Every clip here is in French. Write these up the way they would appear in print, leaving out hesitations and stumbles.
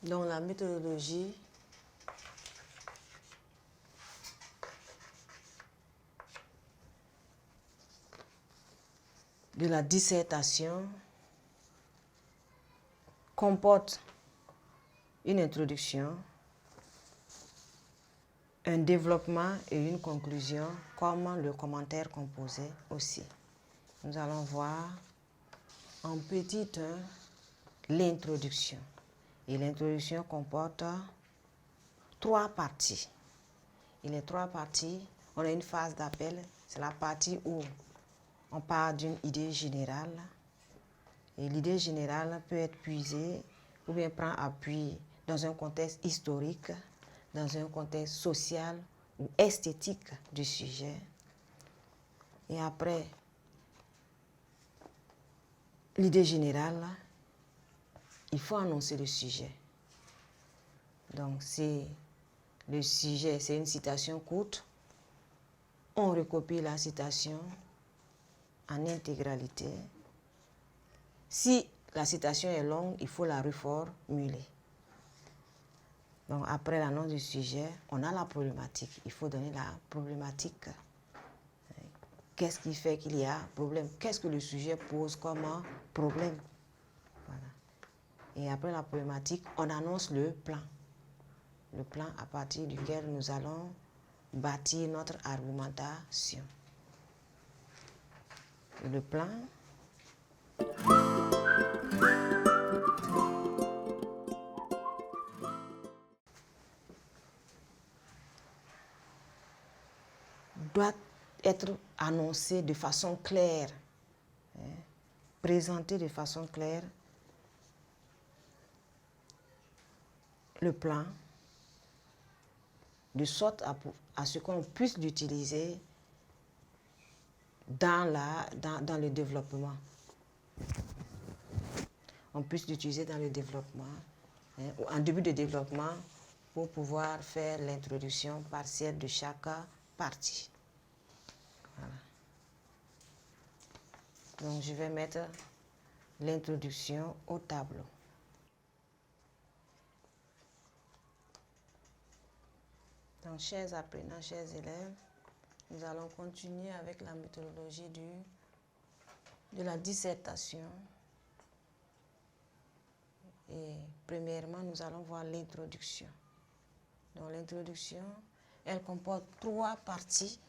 Donc la méthodologie de la dissertation comporte une introduction, un développement et une conclusion, comme le commentaire composé aussi. Nous allons voir en petit 1 l'introduction. Et l'introduction comporte 3 parties. Et les 3 parties, on a une phase d'appel, c'est la partie où on part d'une idée générale. Et l'idée générale peut être puisée ou bien prend appui dans un contexte historique, dans un contexte social ou esthétique du sujet. Et après l'idée générale, il faut annoncer le sujet. Donc c'est le sujet, c'est une citation courte. On recopie la citation en intégralité. Si la citation est longue, il faut la reformuler. Donc après l'annonce du sujet, on a la problématique. Il faut donner la problématique. Qu'est-ce qui fait qu'il y a problème? Qu'est-ce que le sujet pose comme problème? Voilà. Et après la problématique, on annonce le plan. Le plan à partir duquel nous allons bâtir notre argumentation. Et le plan doit être annoncé de façon claire, présenté de façon claire le plan, de sorte à ce qu'on puisse l'utiliser dans le développement. On puisse l'utiliser dans le développement, en début de développement, pour pouvoir faire l'introduction partielle de chaque partie. Voilà. Donc je vais mettre l'introduction au tableau. Donc, chers apprenants, chers élèves, nous allons continuer avec la méthodologie de la dissertation. Et premièrement, nous allons voir l'introduction. Donc, l'introduction, elle comporte 3 parties.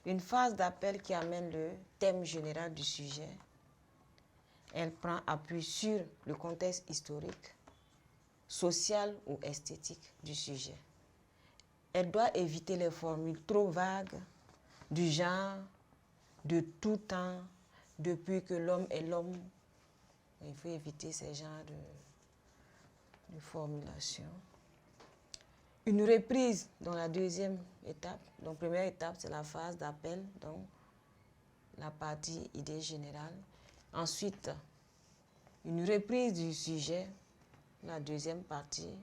Une phase d'appel qui amène le thème général du sujet. Elle prend appui sur le contexte historique, social ou esthétique du sujet. Elle doit éviter les formules trop vagues du genre de tout temps, depuis que l'homme est l'homme. Il faut éviter ces genres de formulations. Une reprise dans la deuxième étape. Donc, première étape, c'est la phase d'appel, donc la partie idée générale. Ensuite, une reprise du sujet, la deuxième partie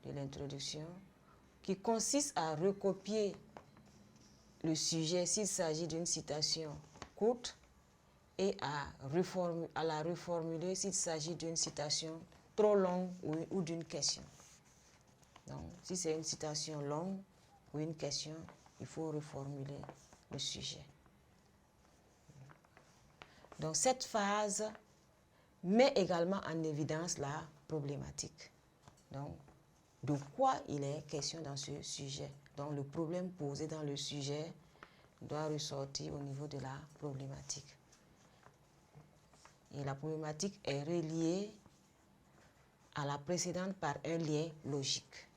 de l'introduction, qui consiste à recopier le sujet s'il s'agit d'une citation courte et à la reformuler s'il s'agit d'une citation trop longue ou d'une question. Donc, si c'est une citation longue ou une question, il faut reformuler le sujet. Donc, cette phase met également en évidence la problématique. Donc, de quoi il est question dans ce sujet. Donc, le problème posé dans le sujet doit ressortir au niveau de la problématique. Et la problématique est reliée à la précédente par un lien logique.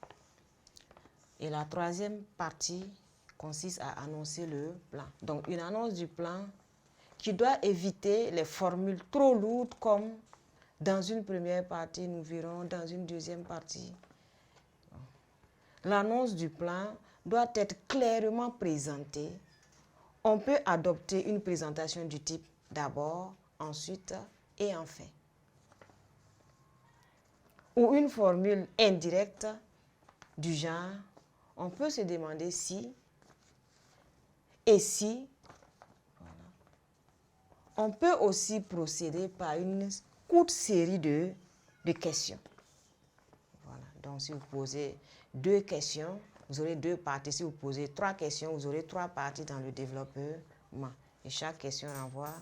Et la troisième partie consiste à annoncer le plan. Donc, une annonce du plan qui doit éviter les formules trop lourdes comme dans une première partie, nous verrons dans une deuxième partie. L'annonce du plan doit être clairement présentée. On peut adopter une présentation du type d'abord, ensuite et enfin. Ou une formule indirecte du genre, on peut se demander si et si. Voilà. On peut aussi procéder par une courte série de questions. Donc, si vous posez 2 questions, vous aurez 2 parties. Si vous posez 3 questions, vous aurez 3 parties dans le développement. Et chaque question renvoie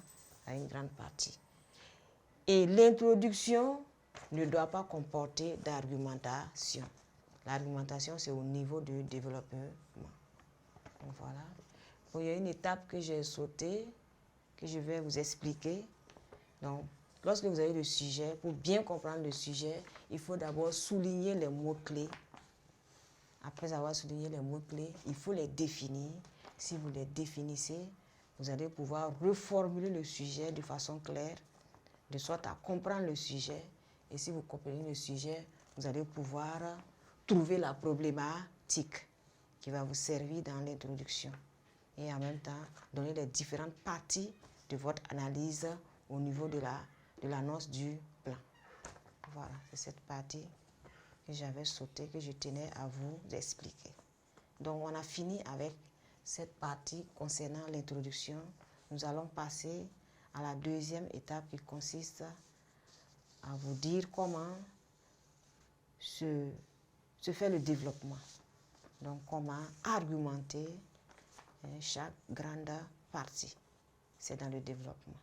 à une grande partie. Et l'introduction ne doit pas comporter d'argumentation. L'argumentation, c'est au niveau du développement. Donc, voilà. Bon, il y a une étape que j'ai sautée, que je vais vous expliquer. Donc, lorsque vous avez le sujet, pour bien comprendre le sujet, il faut d'abord souligner les mots-clés. Après avoir souligné les mots-clés, il faut les définir. Si vous les définissez, vous allez pouvoir reformuler le sujet de façon claire, de sorte à comprendre le sujet. Et si vous comprenez le sujet, vous allez pouvoir trouver la problématique qui va vous servir dans l'introduction. Et en même temps, donner les différentes parties de votre analyse au niveau de l'annonce du plan. Voilà, c'est cette partie que j'avais sautée, que je tenais à vous expliquer. Donc, on a fini avec cette partie concernant l'introduction. Nous allons passer à la deuxième étape qui consiste à vous dire comment se fait le développement. Donc, comment argumenter chaque grande partie. C'est dans le développement.